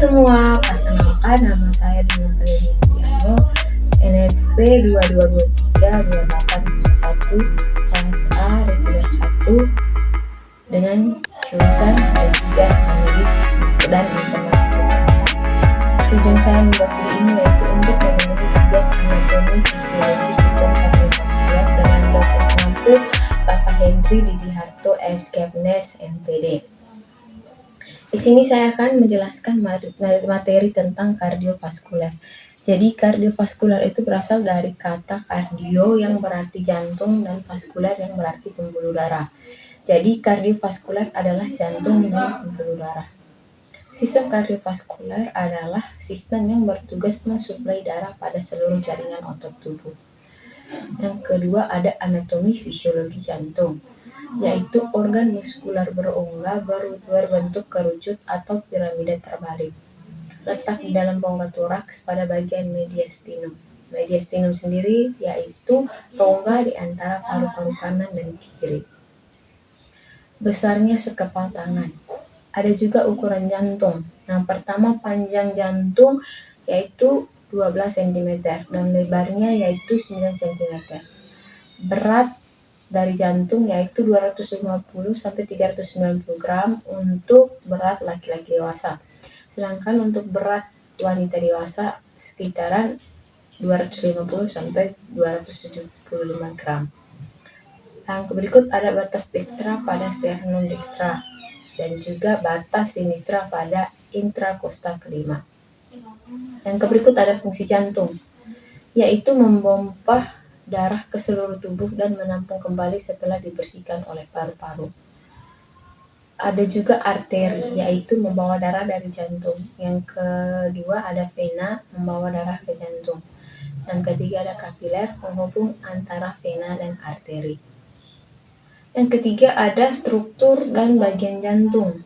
semua, perkenalkan nama saya Dimitri Yantiano, NFP 22232871, kelas A, reguler 1, dengan jurusan D3 Medis dan Informasi Kesehatan. Tujuan saya membuat video ini yaitu untuk memenuhi tugas anatomi fisiologi sistem kardiovaskular dengan dosen pengampu Bapak Hendri Didi Harto, SKepnes, MPD. Di sini saya akan menjelaskan materi tentang kardiovaskular. Jadi kardiovaskular itu berasal dari kata kardio yang berarti jantung dan vaskular yang berarti pembuluh darah. Jadi kardiovaskular adalah jantung dan pembuluh darah. Sistem kardiovaskular adalah sistem yang bertugas mensuplai darah pada seluruh jaringan otot tubuh. Yang kedua ada anatomi fisiologi jantung, yaitu organ muskular berongga berbentuk kerucut atau piramida terbalik. Letak di dalam rongga toraks pada bagian mediastinum. Mediastinum sendiri yaitu rongga di antara paru-paru kanan dan kiri. Besarnya sekepal tangan. Ada juga ukuran jantung. Yang pertama panjang jantung yaitu 12 cm dan lebarnya yaitu 9 cm. Berat dari jantung yaitu 250 sampai 390 gram untuk berat laki-laki dewasa. Sedangkan untuk berat wanita dewasa sekitaran 250 sampai 275 gram. Yang berikut ada batas dekstra pada sternum dekstra dan juga batas sinistra pada intrakostal kelima. Yang berikut ada fungsi jantung, yaitu memompa darah ke seluruh tubuh dan menampung kembali setelah dibersihkan oleh paru-paru. Ada juga arteri, yaitu membawa darah dari jantung. Yang kedua ada vena, membawa darah ke jantung. Yang ketiga ada kapiler, penghubung antara vena dan arteri. Yang ketiga ada struktur dan bagian jantung.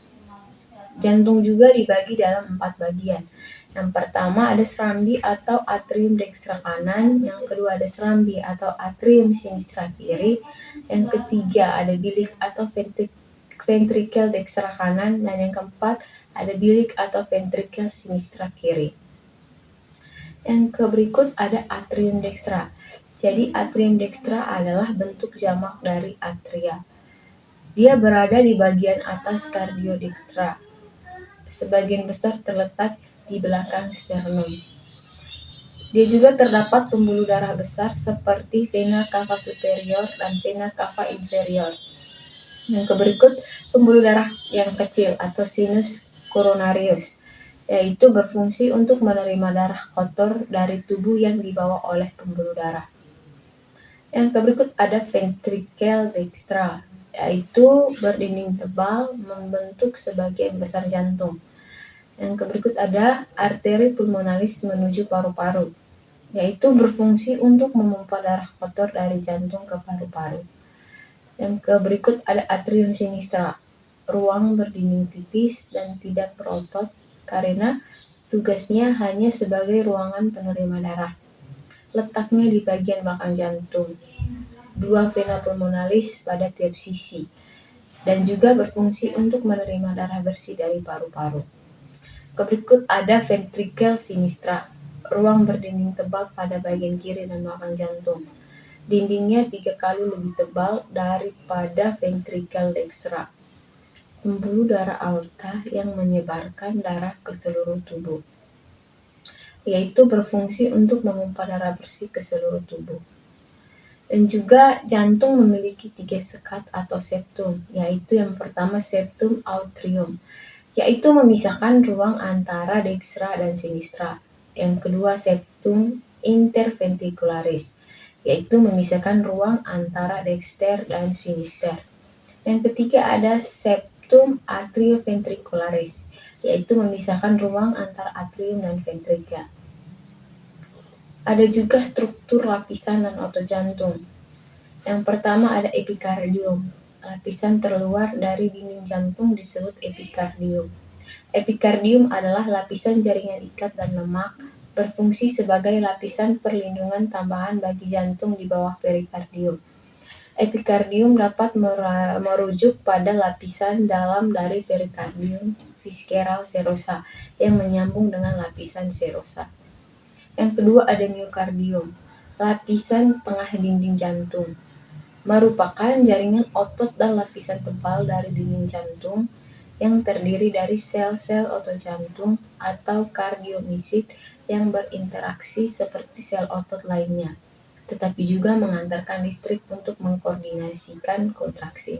Jantung juga dibagi dalam 4 bagian. Yang pertama ada serambi atau atrium dekstra kanan, yang kedua ada serambi atau atrium sinistra kiri, yang ketiga ada bilik atau ventrikel dekstra kanan, dan yang keempat ada bilik atau ventrikel sinistra kiri. Yang berikut ada atrium dekstra. Jadi atrium dekstra adalah bentuk jamak dari atria. Dia berada di bagian atas kardiodekstra. Sebagian besar terletak di belakang sternum. Dia juga terdapat pembuluh darah besar seperti vena cava superior dan vena cava inferior. Yang berikut pembuluh darah yang kecil atau sinus coronarius, yaitu berfungsi untuk menerima darah kotor dari tubuh yang dibawa oleh pembuluh darah. Yang berikut ada ventrikel dekstra, yaitu berdinding tebal membentuk sebagian besar jantung. Yang berikut ada arteri pulmonalis menuju paru-paru, yaitu berfungsi untuk memompa darah kotor dari jantung ke paru-paru. Yang berikut ada atrium sinistra, ruang berdinding tipis dan tidak berotot karena tugasnya hanya sebagai ruangan penerima darah. Letaknya di bagian belakang jantung. 2 vena pulmonalis pada tiap sisi dan juga berfungsi untuk menerima darah bersih dari paru-paru. Berikut ada ventrikel sinistra, ruang berdinding tebal pada bagian kiri dan belakang jantung. Dindingnya 3 kali lebih tebal daripada ventrikel dekstra. Pembuluh darah aorta yang menyebarkan darah ke seluruh tubuh, yaitu berfungsi untuk memompa darah bersih ke seluruh tubuh. Dan juga jantung memiliki 3 sekat atau septum, yaitu yang pertama septum atrium, yaitu memisahkan ruang antara dekstra dan sinistra. Yang kedua septum interventricularis, yaitu memisahkan ruang antara dekster dan sinister. Yang ketiga ada septum atrioventricularis, yaitu memisahkan ruang antara atrium dan ventrikel. Ada juga struktur lapisan dan otot jantung. Yang pertama ada epikardium. Lapisan terluar dari dinding jantung disebut epikardium. Epikardium adalah lapisan jaringan ikat dan lemak, berfungsi sebagai lapisan perlindungan tambahan bagi jantung di bawah perikardium. Epikardium dapat merujuk pada lapisan dalam dari perikardium visceral serosa yang menyambung dengan lapisan serosa. Yang kedua ada miokardium, lapisan tengah dinding jantung. Merupakan jaringan otot dan lapisan tebal dari dinding jantung yang terdiri dari sel-sel otot jantung atau kardiomyosit yang berinteraksi seperti sel otot lainnya, tetapi juga mengantarkan listrik untuk mengkoordinasikan kontraksi.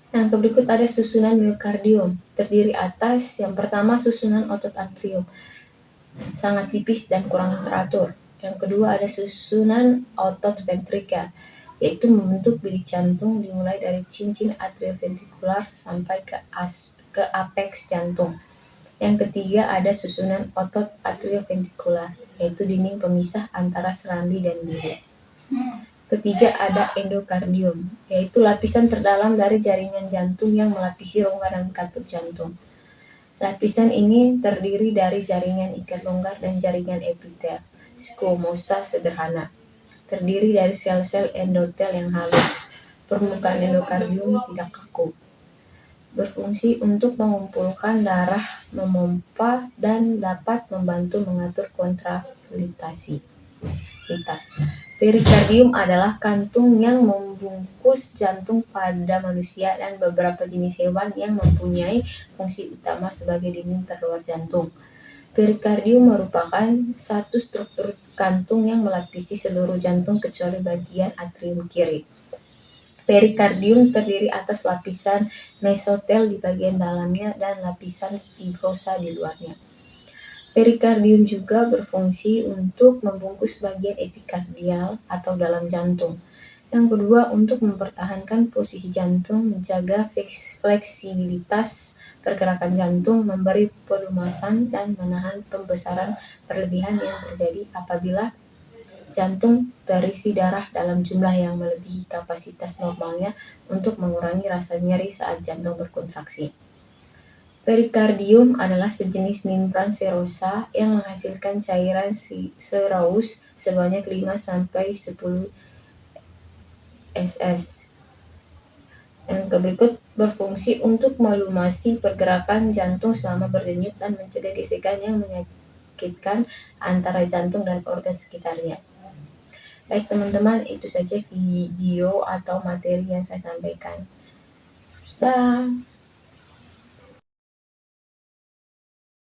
Yang berikut ada susunan miokardium, terdiri atas yang pertama susunan otot atrium, sangat tipis dan kurang teratur. Yang kedua ada susunan otot ventrikel, yaitu membentuk bilik jantung dimulai dari cincin atrioventrikular sampai ke apeks jantung. Yang ketiga ada susunan otot atrioventrikular, yaitu dinding pemisah antara serambi dan bilik. Ketiga ada endokardium, yaitu lapisan terdalam dari jaringan jantung yang melapisi rongga dan katup jantung. Lapisan ini terdiri dari jaringan ikat longgar dan jaringan epitel, squamosa sederhana. Terdiri dari sel-sel endotel yang halus. Permukaan endokardium tidak kaku. Berfungsi untuk mengumpulkan darah, memompa, dan dapat membantu mengatur kontraktilitas. Perikardium adalah kantung yang membungkus jantung pada manusia dan beberapa jenis hewan yang mempunyai fungsi utama sebagai dinding terluar jantung. Perikardium merupakan satu struktur kantung yang melapisi seluruh jantung kecuali bagian atrium kiri. Perikardium terdiri atas lapisan mesotel di bagian dalamnya dan lapisan fibrosa di luarnya. Perikardium juga berfungsi untuk membungkus bagian epikardial atau dalam jantung. Yang kedua, untuk mempertahankan posisi jantung, menjaga fleksibilitas pergerakan jantung, memberi pelumasan, dan menahan pembesaran berlebihan yang terjadi apabila jantung terisi darah dalam jumlah yang melebihi kapasitas normalnya untuk mengurangi rasa nyeri saat jantung berkontraksi. Perikardium adalah sejenis membran serosa yang menghasilkan cairan serous sebanyak 5-10 ss. Yang berikut berfungsi untuk melumasi pergerakan jantung selama berdenyut dan mencegah gesekan yang menyakitkan antara jantung dan organ sekitarnya. Baik teman-teman, itu saja video atau materi yang saya sampaikan. Dah.